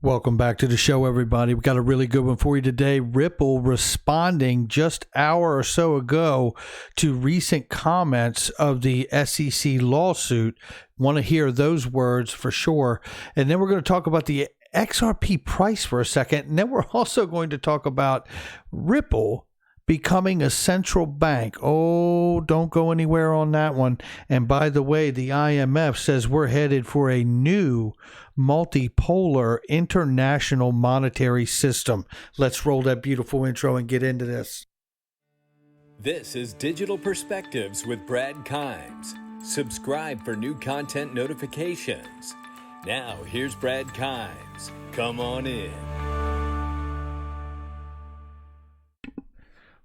Welcome back to the show, everybody. We've got a really good one for you today. Ripple responding just an hour or so ago to recent comments of the SEC lawsuit. Want to hear those words for sure. And then we're going to talk about the XRP price for a second. And then we're also going to talk about Ripple becoming a central bank. Oh, don't go anywhere on that one. And by the way, the IMF says we're headed for a new multipolar international monetary system. Let's roll that beautiful intro and get into this. This is Digital Perspectives with Brad Kimes. Subscribe for new content notifications. Now, here's Brad Kimes. Come on in.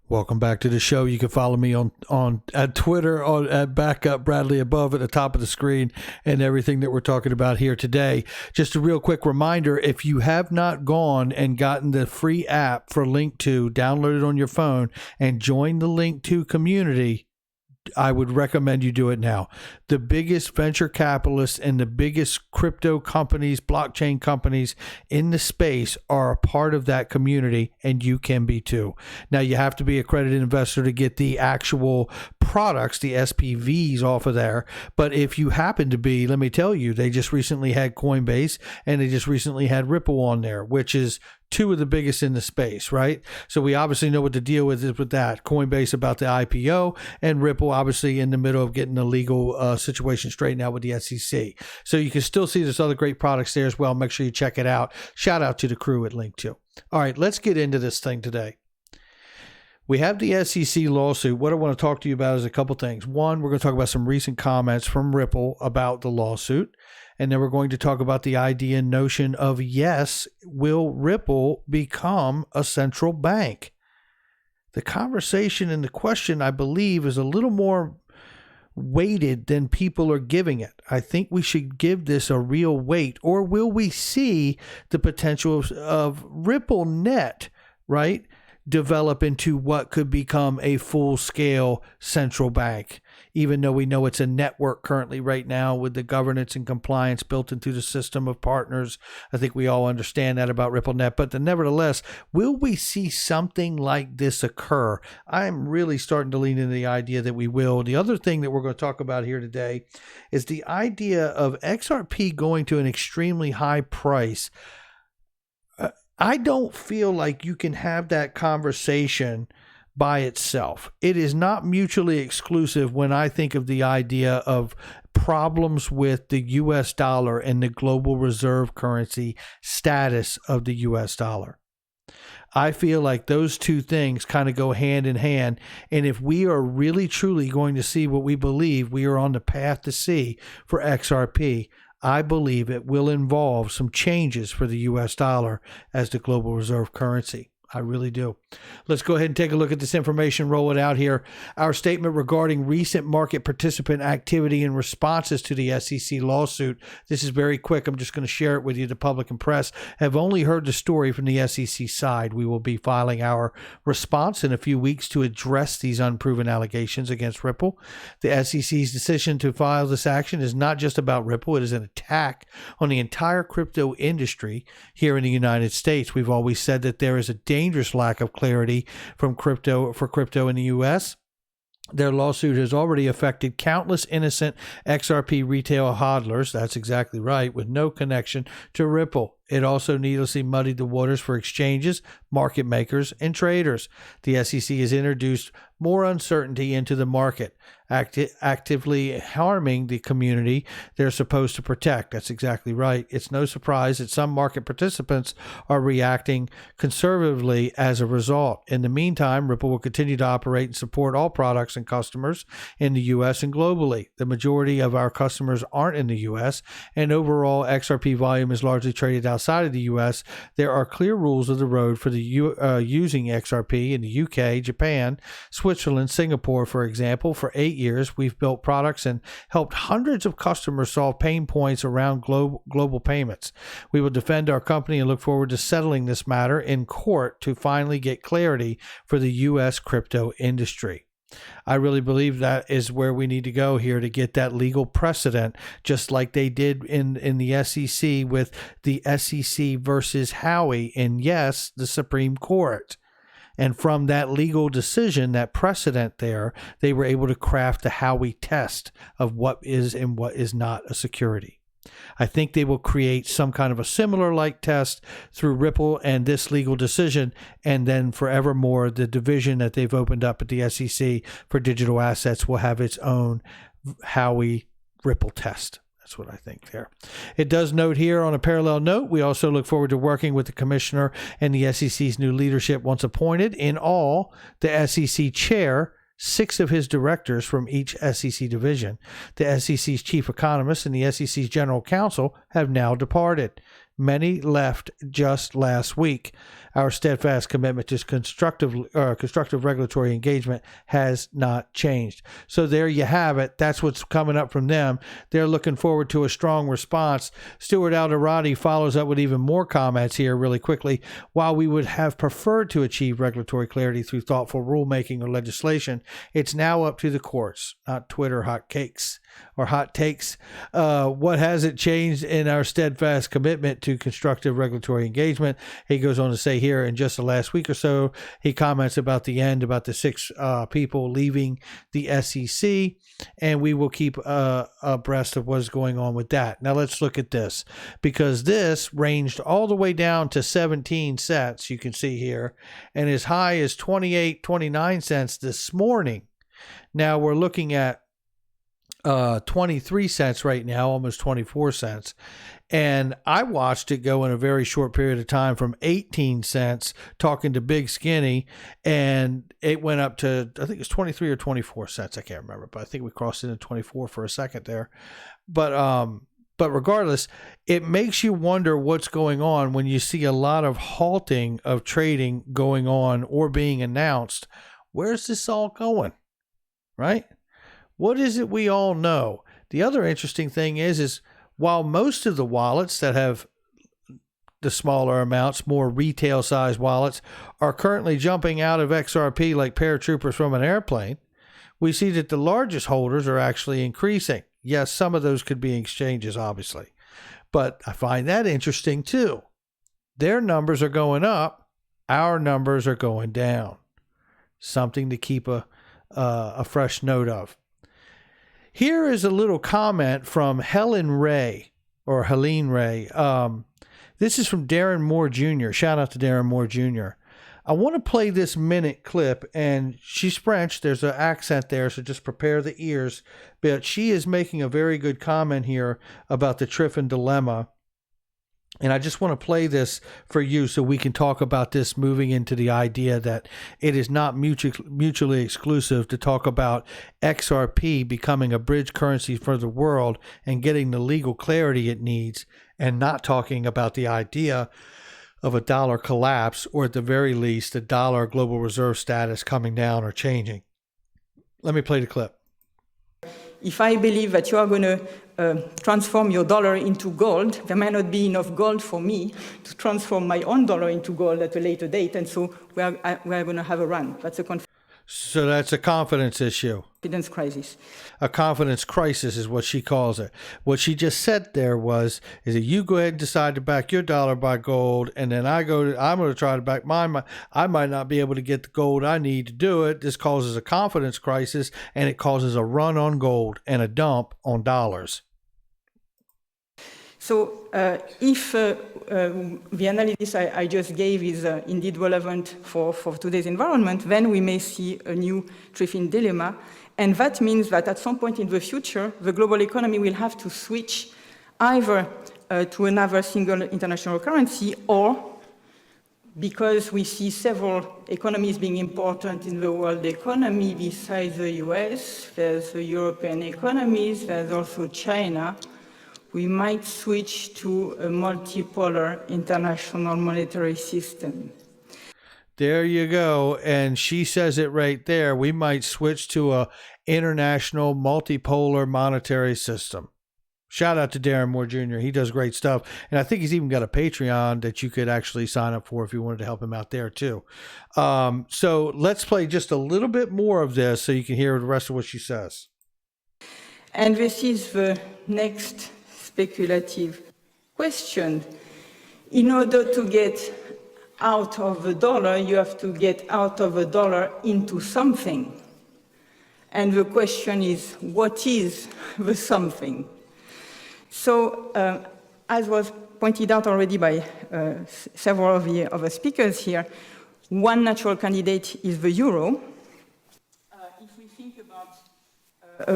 Welcome back to the show. You can follow me on at Twitter at Backup Bradley above at the top of the screen, and everything that we're talking about here today. Just a real quick reminder, if you have not gone and gotten the free app for Link2, download it on your phone and join the Link2 community, I would recommend you do it now. The biggest venture capitalists and the biggest crypto companies, blockchain companies in the space are a part of that community, and you can be too. Now, you have to be an accredited investor to get the actual products, the SPVs off of there. But if you happen to be, let me tell you, they just recently had Coinbase and they just recently had Ripple on there, which is two of the biggest in the space, right? So we obviously know what the deal is with that. Coinbase about the IPO, and Ripple obviously in the middle of getting the legal situation straightened out with the SEC. So you can still see there's other great products there as well. Make sure you check it out. Shout out to the crew at Link2. All right, let's get into this thing today. We have the SEC lawsuit. What I want to talk to you about is a couple things. One, we're going to talk about some recent comments from Ripple about the lawsuit. And then we're going to talk about the idea and notion of, yes, will Ripple become a central bank? The conversation and the question, I believe, is a little more weighted than people are giving it. I think we should give this a real weight. Or will we see the potential of Ripple Net, right, develop into what could become a full-scale central bank, even though we know it's a network currently right now with the governance and compliance built into the system of partners. I think we all understand that about RippleNet, but nevertheless, will we see something like this occur? I'm really starting to lean into the idea that we will. The other thing that we're going to talk about here today is the idea of XRP going to an extremely high price. I don't feel like you can have that conversation by itself. It is not mutually exclusive when I think of the idea of problems with the US dollar and the global reserve currency status of the US dollar. I feel like those two things kind of go hand in hand. And if we are really truly going to see what we believe we are on the path to see for XRP, I believe it will involve some changes for the US dollar as the global reserve currency. I really do. Let's go ahead and take a look at this information, roll it out here. Our statement regarding recent market participant activity and responses to the SEC lawsuit. This is very quick. I'm just going to share it with you. The public and press have only heard the story from the SEC side. We will be filing our response in a few weeks to address these unproven allegations against Ripple. The SEC's decision to file this action is not just about Ripple. It is an attack on the entire crypto industry here in the United States. We've always said that there is a dangerous lack of clarity for crypto in the U.S. Their lawsuit has already affected countless innocent XRP retail hodlers, that's exactly right, with no connection to Ripple. It also needlessly muddied the waters for exchanges, market makers, and traders. The SEC has introduced more uncertainty into the market, actively harming the community they're supposed to protect. That's exactly right. It's no surprise that some market participants are reacting conservatively as a result. In the meantime, Ripple will continue to operate and support all products and customers in the U.S. and globally. The majority of our customers aren't in the U.S., and overall XRP volume is largely traded outside of the U.S. There are clear rules of the road for the using XRP in the UK, Japan, Switzerland, Singapore, for example. For 8 years, we've built products and helped hundreds of customers solve pain points around global payments. We will defend our company and look forward to settling this matter in court to finally get clarity for the U.S. crypto industry. I really believe that is where we need to go here to get that legal precedent, just like they did in the SEC with the SEC versus Howey, and yes, the Supreme Court. And from that legal decision, that precedent there, they were able to craft the Howey test of what is and what is not a security. I think they will create some kind of a similar like test through Ripple and this legal decision, and then forevermore, the division that they've opened up at the SEC for digital assets will have its own Howey Ripple test. That's what I think there. It does note here on a parallel note, we also look forward to working with the commissioner and the SEC's new leadership once appointed. In all, the SEC chair, 6 of his directors from each SEC division, the SEC's chief economist, and the SEC's general counsel have now departed. Many left just last week. Our steadfast commitment to constructive regulatory engagement has not changed. So there you have it. That's what's coming up from them. They're looking forward to a strong response. Stuart Alderati follows up with even more comments here really quickly. While we would have preferred to achieve regulatory clarity through thoughtful rulemaking or legislation, it's now up to the courts, not Twitter hotcakes or hot takes. What hasn't changed in our steadfast commitment to constructive regulatory engagement? He goes on to say here, in just the last week or so, he comments about the end, about the 6 people leaving the SEC, and we will keep abreast of what's going on with that. Now let's look at this, because this ranged all the way down to 17 cents, you can see here, and as high as 28, 29 cents this morning. Now we're looking at 23 cents right now, almost 24 cents. And I watched it go in a very short period of time from 18 cents talking to Big Skinny, and it went up to, I think it's 23 or 24 cents. I can't remember, but I think we crossed into 24 for a second there. But regardless, it makes you wonder what's going on when you see a lot of halting of trading going on or being announced. Where's this all going? Right? What is it we all know? The other interesting thing is while most of the wallets that have the smaller amounts, more retail size wallets, are currently jumping out of XRP like paratroopers from an airplane, we see that the largest holders are actually increasing. Yes, some of those could be exchanges, obviously, but I find that interesting too. Their numbers are going up. Our numbers are going down. Something to keep a fresh note of. Here is a little comment from Helene Ray. This is from Darren Moore Jr. Shout out to Darren Moore Jr. I want to play this minute clip, and she's French. There's an accent there, so just prepare the ears. But she is making a very good comment here about the Triffin dilemma. And I just want to play this for you so we can talk about this moving into the idea that it is not mutually exclusive to talk about XRP becoming a bridge currency for the world and getting the legal clarity it needs, and not talking about the idea of a dollar collapse, or at the very least, the dollar global reserve status coming down or changing. Let me play the clip. If I believe that you are going to transform your dollar into gold, there might not be enough gold for me to transform my own dollar into gold at a later date, and so we are going to have a run. That's a So that's a confidence issue. Confidence crisis. A confidence crisis is what she calls it. What she just said there is that you go ahead and decide to back your dollar by gold, and then I'm going to try to back mine. I might not be able to get the gold I need to do it. This causes a confidence crisis, and it causes a run on gold and a dump on dollars. So if the analysis I just gave is indeed relevant for today's environment, then we may see a new Triffin dilemma. And that means that at some point in the future, the global economy will have to switch either to another single international currency, or because we see several economies being important in the world economy besides the US, there's the European economies, there's also China, we might switch to a multipolar international monetary system. There you go. And she says it right there. We might switch to a international multipolar monetary system. Shout out to Darren Moore Jr. He does great stuff. And I think he's even got a Patreon that you could actually sign up for if you wanted to help him out there too. So let's play just a little bit more of this so you can hear the rest of what she says. And this is the next speculative question. In order to get out of the dollar, you have to get out of the dollar into something. And the question is, what is the something? So, as was pointed out already by several of the other speakers here, one natural candidate is the euro. If we think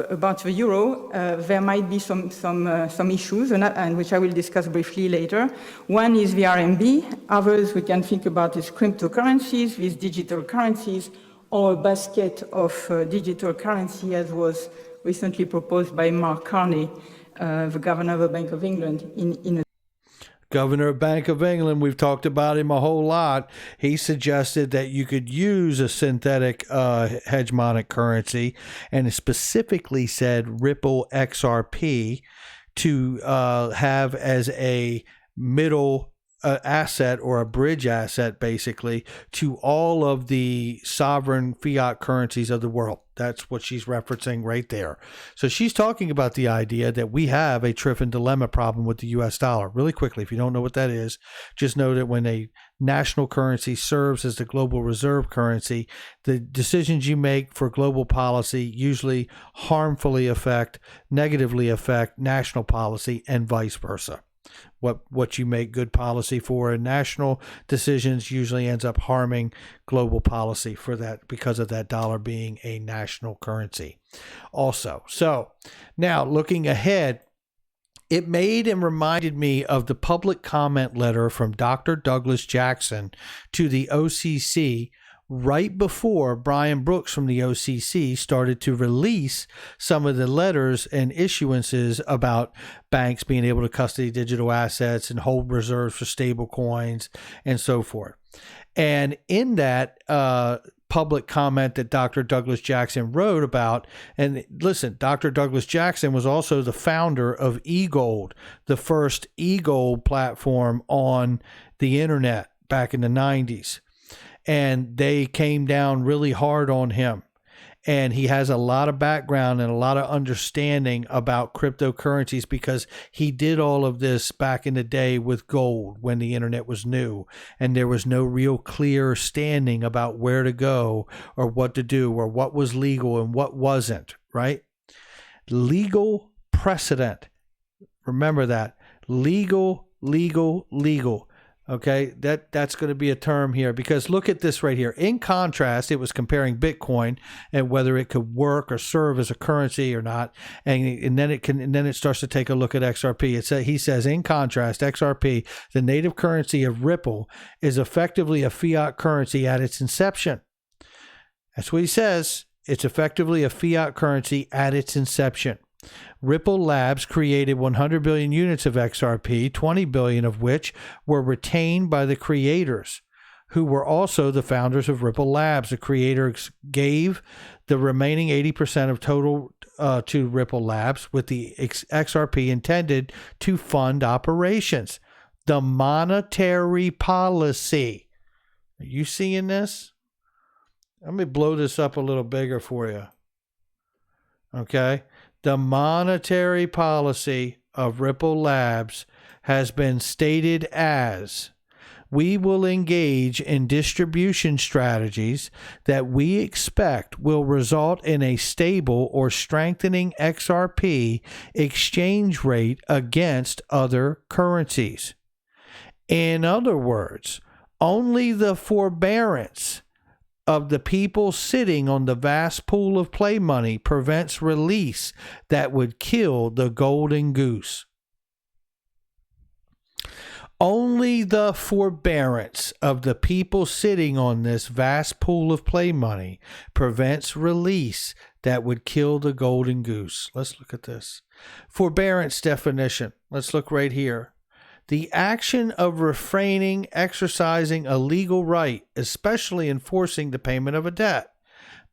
about the euro, there might be some issues, and which I will discuss briefly later. One is the RMB. Others we can think about is cryptocurrencies, these digital currencies, or a basket of digital currency, as was recently proposed by Mark Carney, the governor of the Bank of England, Governor of Bank of England, we've talked about him a whole lot. He suggested that you could use a synthetic hegemonic currency, and specifically said Ripple XRP to have as a middle asset or a bridge asset, basically, to all of the sovereign fiat currencies of the world. That's what she's referencing right there. So she's talking about the idea that we have a Triffin dilemma problem with the US dollar. Really quickly, if you don't know what that is, just know that when a national currency serves as the global reserve currency, the decisions you make for global policy usually negatively affect national policy and vice versa. What you make good policy for in national decisions usually ends up harming global policy for that, because of that dollar being a national currency also. So now looking ahead, it made and reminded me of the public comment letter from Dr. Douglas Jackson to the OCC right before Brian Brooks from the OCC started to release some of the letters and issuances about banks being able to custody digital assets and hold reserves for stable coins and so forth. And in that public comment that Dr. Douglas Jackson wrote about, and listen, Dr. Douglas Jackson was also the founder of eGold, the first eGold platform on the internet back in the 90s. And they came down really hard on him. And he has a lot of background and a lot of understanding about cryptocurrencies, because he did all of this back in the day with gold when the internet was new and there was no real clear standing about where to go or what to do or what was legal and what wasn't, right? Legal precedent. Remember that. Legal. Okay, that's going to be a term here, because look at this right here. In contrast, it was comparing Bitcoin and whether it could work or serve as a currency or not, and then it starts to take a look at XRP. He says, in contrast, XRP, the native currency of Ripple, is effectively a fiat currency at its inception. That's what he says. It's effectively a fiat currency at its inception. Ripple Labs created 100 billion units of XRP, 20 billion of which were retained by the creators, who were also the founders of Ripple Labs. The creators gave the remaining 80% of total to Ripple Labs, with the XRP intended to fund operations. The monetary policy. Are you seeing this? Let me blow this up a little bigger for you. Okay. The monetary policy of Ripple Labs has been stated as: we will engage in distribution strategies that we expect will result in a stable or strengthening XRP exchange rate against other currencies. In other words, only the forbearance of the people sitting on the vast pool of play money prevents release that would kill the golden goose. Only the forbearance of the people sitting on this vast pool of play money prevents release that would kill the golden goose. Let's look at this. Forbearance definition. Let's look right here. The action of refraining, exercising a legal right, especially enforcing the payment of a debt.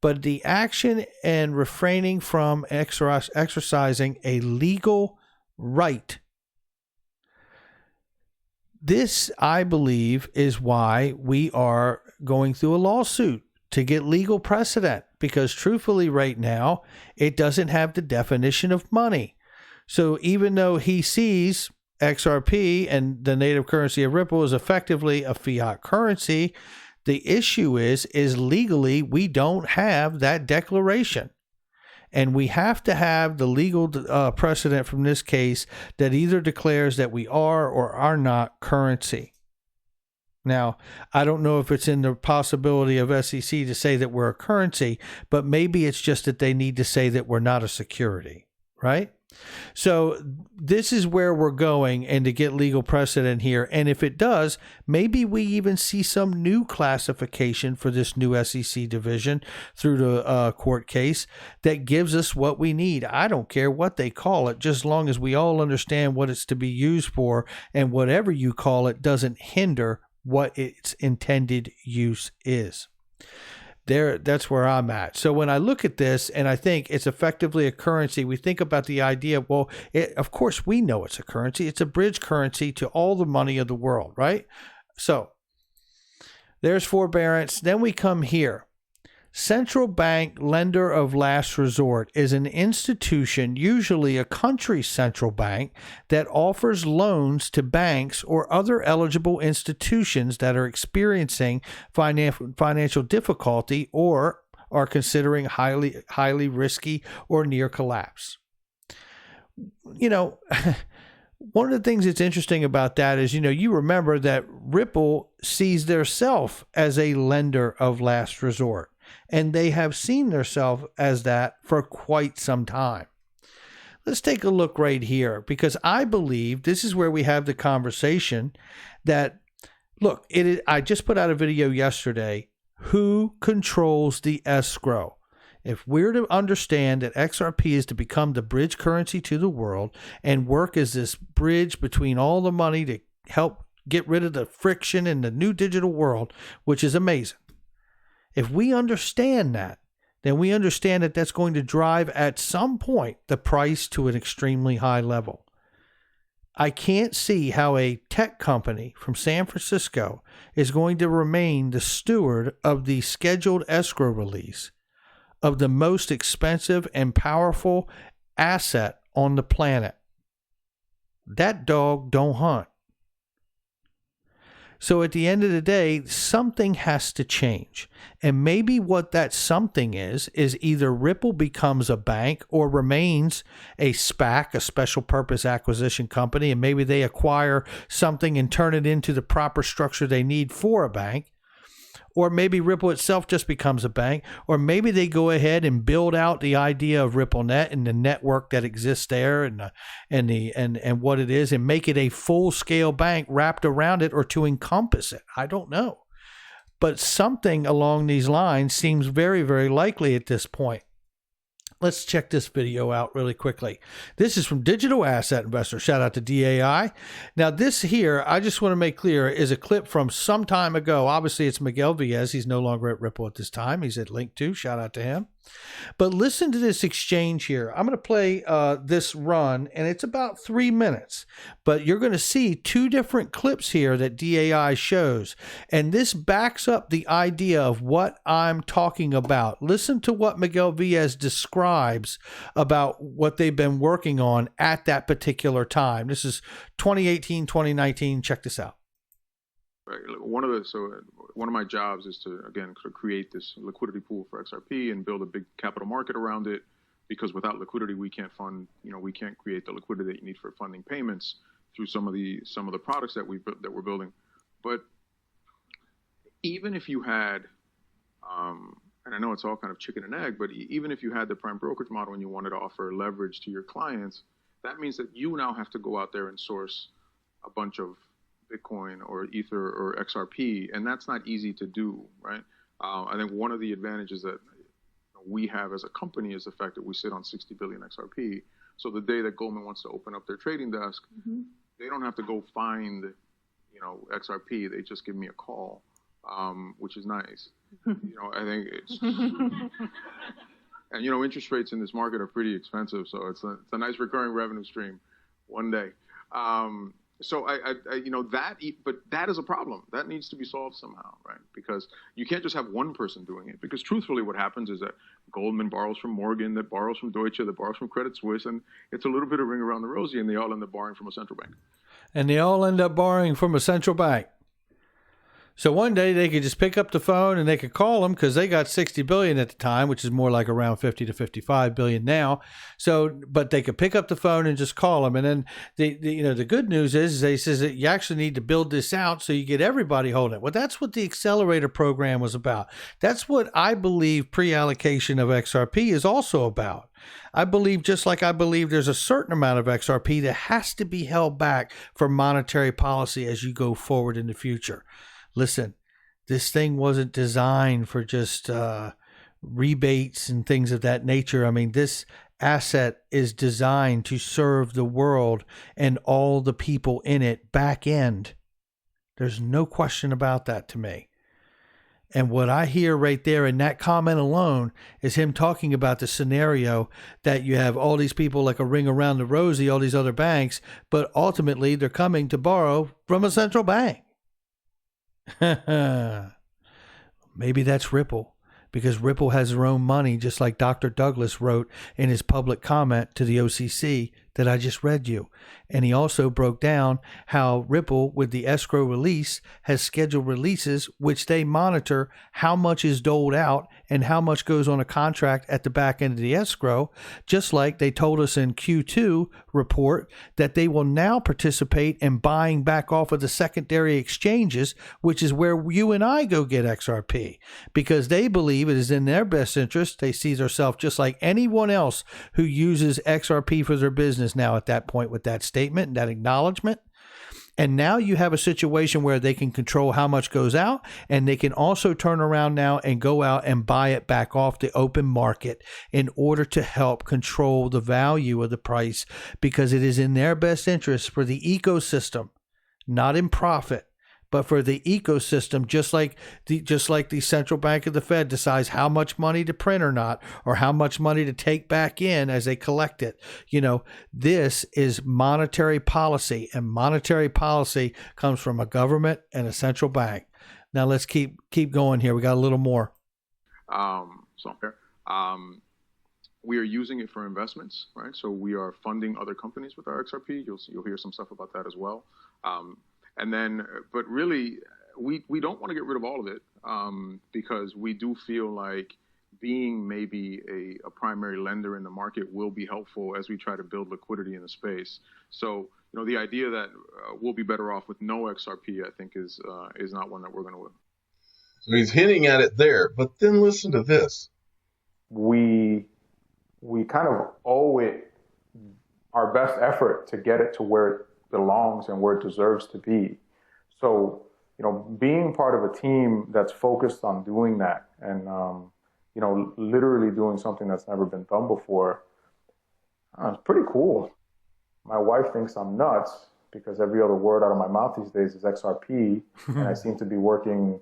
But the action and refraining from exercising a legal right. This, I believe, is why we are going through a lawsuit to get legal precedent, because truthfully right now, it doesn't have the definition of money. So even though he sees XRP and the native currency of Ripple is effectively a fiat currency, the issue is legally we don't have that declaration. And we have to have the legal precedent from this case that either declares that we are or are not currency. Now, I don't know if it's in the possibility of SEC to say that we're a currency, but maybe it's just that they need to say that we're not a security, right? So this is where we're going, and to get legal precedent here. And if it does, maybe we even see some new classification for this new SEC division through the court case that gives us what we need. I don't care what they call it, just as long as we all understand what it's to be used for, and whatever you call it doesn't hinder what its intended use is. That's where I'm at. So when I look at this and I think it's effectively a currency, we think about the idea, well, of course we know it's a currency. It's a bridge currency to all the money of the world, right? So there's forbearance. Then we come here. Central bank lender of last resort is an institution, usually a country's central bank, that offers loans to banks or other eligible institutions that are experiencing financial difficulty or are considering highly risky or near collapse. You know, one of the things that's interesting about that is, you remember that Ripple sees theirself as a lender of last resort. And they have seen themselves as that for quite some time. Let's take a look right here, because I believe this is where we have the conversation that, look, I just put out a video yesterday. Who controls the escrow? If we're to understand that XRP is to become the bridge currency to the world and work as this bridge between all the money to help get rid of the friction in the new digital world, which is amazing. If we understand that, then we understand that that's going to drive at some point the price to an extremely high level. I can't see how a tech company from San Francisco is going to remain the steward of the scheduled escrow release of the most expensive and powerful asset on the planet. That dog don't hunt. So at the end of the day, something has to change. And maybe what that something is either Ripple becomes a bank or remains a SPAC, a special purpose acquisition company, and maybe they acquire something and turn it into the proper structure they need for a bank. Or maybe Ripple itself just becomes a bank, or maybe they go ahead and build out the idea of RippleNet and the network that exists there and what it is, and make it a full-scale bank wrapped around it or to encompass it. I don't know. But something along these lines seems very, very likely at this point. Let's check this video out really quickly. This is from Digital Asset Investor. Shout out to DAI. Now this here, I just want to make clear, is a clip from some time ago. Obviously it's Miguel Villas. He's no longer at Ripple at this time. He's at Link2. Shout out to him. But listen to this exchange here. I'm going to play this run, and it's about 3 minutes. But you're going to see two different clips here that DAI shows. And this backs up the idea of what I'm talking about. Listen to what Miguel Villas describes about what they've been working on at that particular time. This is 2018, 2019. Check this out. One of my jobs is to, again, create this liquidity pool for XRP and build a big capital market around it, because without liquidity, we can't fund, we can't create the liquidity that you need for funding payments through some of the products that we're building. But even if you had, and I know it's all kind of chicken and egg, but even if you had the prime brokerage model and you wanted to offer leverage to your clients, that means that you now have to go out there and source a bunch of Bitcoin or Ether or XRP, and that's not easy to do, right? I think one of the advantages that we have as a company is the fact that we sit on 60 billion XRP. So the day that Goldman wants to open up their trading desk, they don't have to go find, XRP. They just give me a call, which is nice. I think it's, and interest rates in this market are pretty expensive, so it's a nice recurring revenue stream. One day. So but that is a problem. That needs to be solved somehow, right? Because you can't just have one person doing it. Because truthfully, what happens is that Goldman borrows from Morgan, that borrows from Deutsche, that borrows from Credit Suisse, and it's a little bit of ring around the rosy, and they all end up borrowing from a central bank. And they all end up borrowing from a central bank. So one day they could just pick up the phone and they could call them because they got 60 billion at the time, which is more like around 50 to 55 billion now. So, but they could pick up the phone and just call them. And then the good news is they says that you actually need to build this out so you get everybody holding it. Well, that's what the accelerator program was about. That's what I believe pre-allocation of XRP is also about. I believe, just like I believe there's a certain amount of XRP that has to be held back for monetary policy as you go forward in the future. Listen, this thing wasn't designed for just rebates and things of that nature. I mean, this asset is designed to serve the world and all the people in it back end. There's no question about that to me. And what I hear right there in that comment alone is him talking about the scenario that you have all these people like a ring around the rosy, all these other banks, but ultimately they're coming to borrow from a central bank. Maybe that's Ripple, because Ripple has their own money, just like Dr. Douglas wrote in his public comment to the OCC that I just read you. And he also broke down how Ripple, with the escrow release, has scheduled releases which they monitor how much is doled out and how much goes on a contract at the back end of the escrow, just like they told us in Q2 report that they will now participate in buying back off of the secondary exchanges, which is where you and I go get XRP, because they believe it is in their best interest. They see themselves just like anyone else who uses XRP for their business now at that point with that statement and that acknowledgement. And now you have a situation where they can control how much goes out, and they can also turn around now and go out and buy it back off the open market in order to help control the value of the price, because it is in their best interest for the ecosystem, not in profit, but for the ecosystem, just like the central bank of the Fed decides how much money to print or not, or how much money to take back in as they collect it. This is monetary policy, and monetary policy comes from a government and a central bank. Now let's keep going here. We got a little more. We are using it for investments, right? So we are funding other companies with our XRP. You'll hear some stuff about that as well. But really, we don't want to get rid of all of it because we do feel like being maybe a primary lender in the market will be helpful as we try to build liquidity in the space. So, the idea that we'll be better off with no XRP, I think, is not one that we're going to win. So he's hinting at it there, but then listen to this. We kind of owe it our best effort to get it to where it belongs and where it deserves to be. So, being part of a team that's focused on doing that and, literally doing something that's never been done before, it's pretty cool. My wife thinks I'm nuts because every other word out of my mouth these days is XRP, and I seem to be working,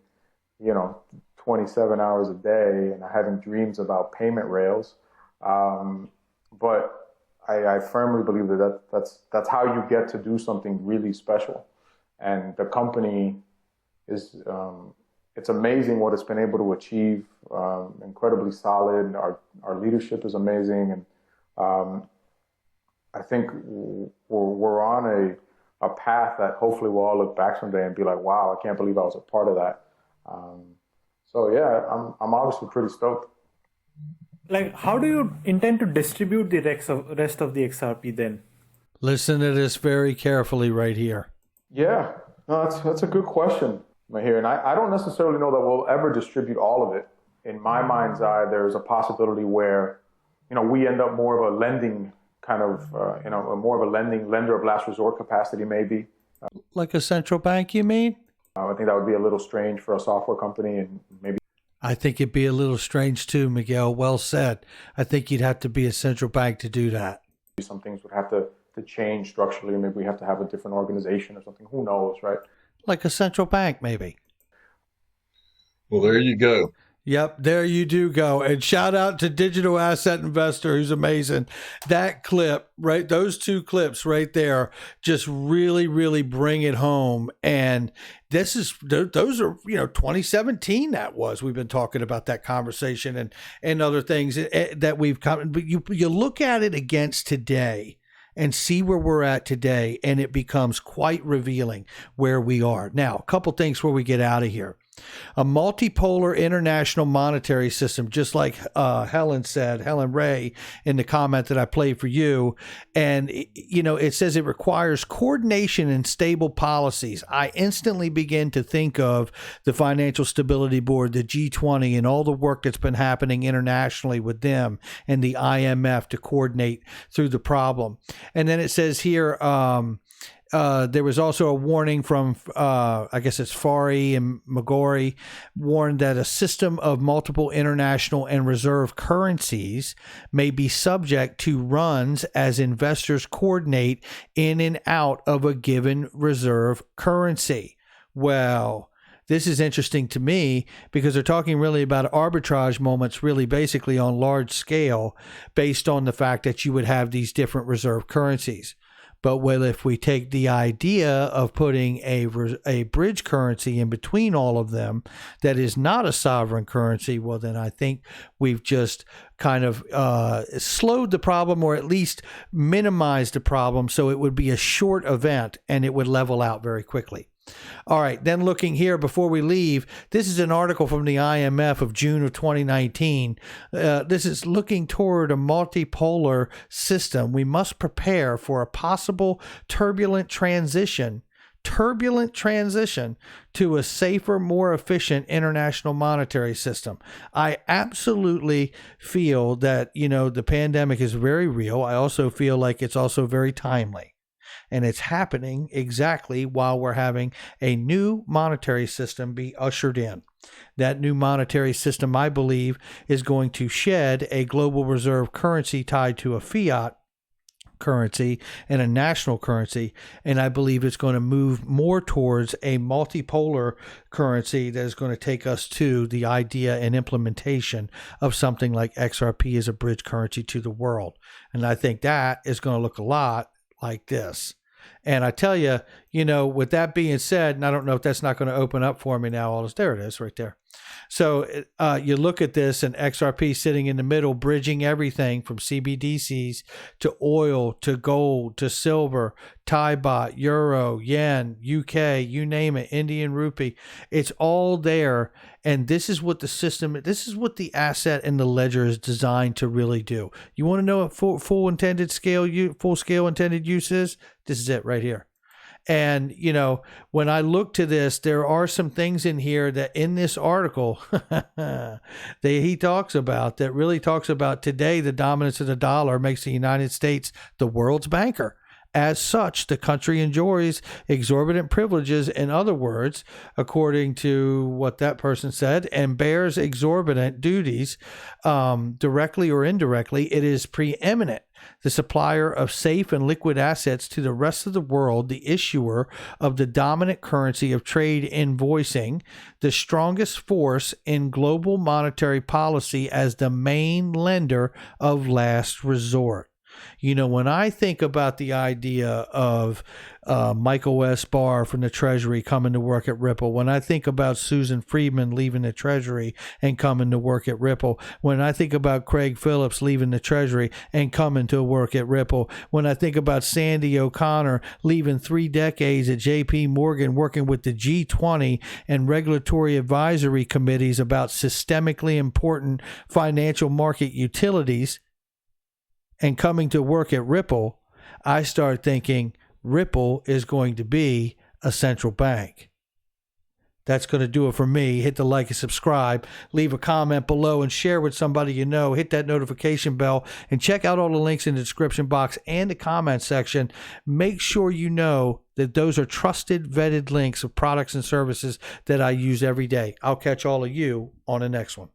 27 hours a day, and I'm having dreams about payment rails. But I firmly believe that's how you get to do something really special. And the company is, it's amazing what it's been able to achieve, incredibly solid. Our leadership is amazing. And I think we're on a path that hopefully we'll all look back someday and be like, wow, I can't believe I was a part of that. So yeah, I'm obviously pretty stoked. Like, how do you intend to distribute the rest of the XRP then? Listen to this very carefully right here. Yeah, no, that's a good question, Mahir. And I don't necessarily know that we'll ever distribute all of it. In my mind's eye, there's a possibility where, we end up more of a lending kind of, more of a lender of last resort capacity, maybe. Like a central bank, you mean? I think that would be a little strange for a software company, and maybe. I think it'd be a little strange too, Miguel. Well said. I think you'd have to be a central bank to do that. Some things would have to change structurally. Maybe we have to have a different organization or something. Who knows, right? Like a central bank, maybe. Well, there you go. Yep, there you do go. And shout out to Digital Asset Investor, who's amazing. That clip, right? Those two clips right there just really, really bring it home. And those are, 2017 that was. We've been talking about that conversation and other things that we've come. But you look at it against today and see where we're at today, and it becomes quite revealing where we are. Now, a couple things before we get out of here. A multipolar international monetary system, just like Helen Ray, in the comment that I played for you. And, it says it requires coordination and stable policies. I instantly begin to think of the Financial Stability Board, the G20, and all the work that's been happening internationally with them and the IMF to coordinate through the problem. And then it says here, there was also a warning from, I guess it's Fari and Magori, warned that a system of multiple international and reserve currencies may be subject to runs as investors coordinate in and out of a given reserve currency. Well, this is interesting to me because they're talking really about arbitrage moments, really basically on large scale, based on the fact that you would have these different reserve currencies. But if we take the idea of putting a bridge currency in between all of them that is not a sovereign currency, well, then I think we've just kind of slowed the problem, or at least minimized the problem, so it would be a short event and it would level out very quickly. All right, then looking here before we leave, this is an article from the IMF of June of 2019. This is looking toward a multipolar system. We must prepare for a possible turbulent transition to a safer, more efficient international monetary system. I absolutely feel that, the pandemic is very real. I also feel like it's also very timely. And it's happening exactly while we're having a new monetary system be ushered in. That new monetary system, I believe, is going to shed a global reserve currency tied to a fiat currency and a national currency. And I believe it's going to move more towards a multipolar currency that is going to take us to the idea and implementation of something like XRP as a bridge currency to the world. And I think that is going to look a lot like this. And I tell you, with that being said, and I don't know if that's not going to open up for me now, there it is right there. So you look at this, and XRP sitting in the middle, bridging everything from CBDCs to oil to gold to silver, Thai baht, euro, yen, UK, you name it, Indian rupee. It's all there. And this is what the asset and the ledger is designed to really do. You want to know what full scale intended use is? This is it right here. And, when I look to this, there are some things in here that in this article that he talks about that really talks about today, the dominance of the dollar makes the United States the world's banker. As such, the country enjoys exorbitant privileges, in other words, according to what that person said, and bears exorbitant duties, directly or indirectly. It is preeminent, the supplier of safe and liquid assets to the rest of the world, the issuer of the dominant currency of trade invoicing, the strongest force in global monetary policy as the main lender of last resort. When I think about the idea of Michael S. Barr from the Treasury coming to work at Ripple, when I think about Susan Friedman leaving the Treasury and coming to work at Ripple, when I think about Craig Phillips leaving the Treasury and coming to work at Ripple, when I think about Sandy O'Connor leaving 3 decades at JP Morgan working with the G20 and regulatory advisory committees about systemically important financial market utilities, and coming to work at Ripple, I start thinking Ripple is going to be a central bank. That's going to do it for me. Hit the like and subscribe. Leave a comment below and share with somebody you know. Hit that notification bell and check out all the links in the description box and the comment section. Make sure you know that those are trusted, vetted links of products and services that I use every day. I'll catch all of you on the next one.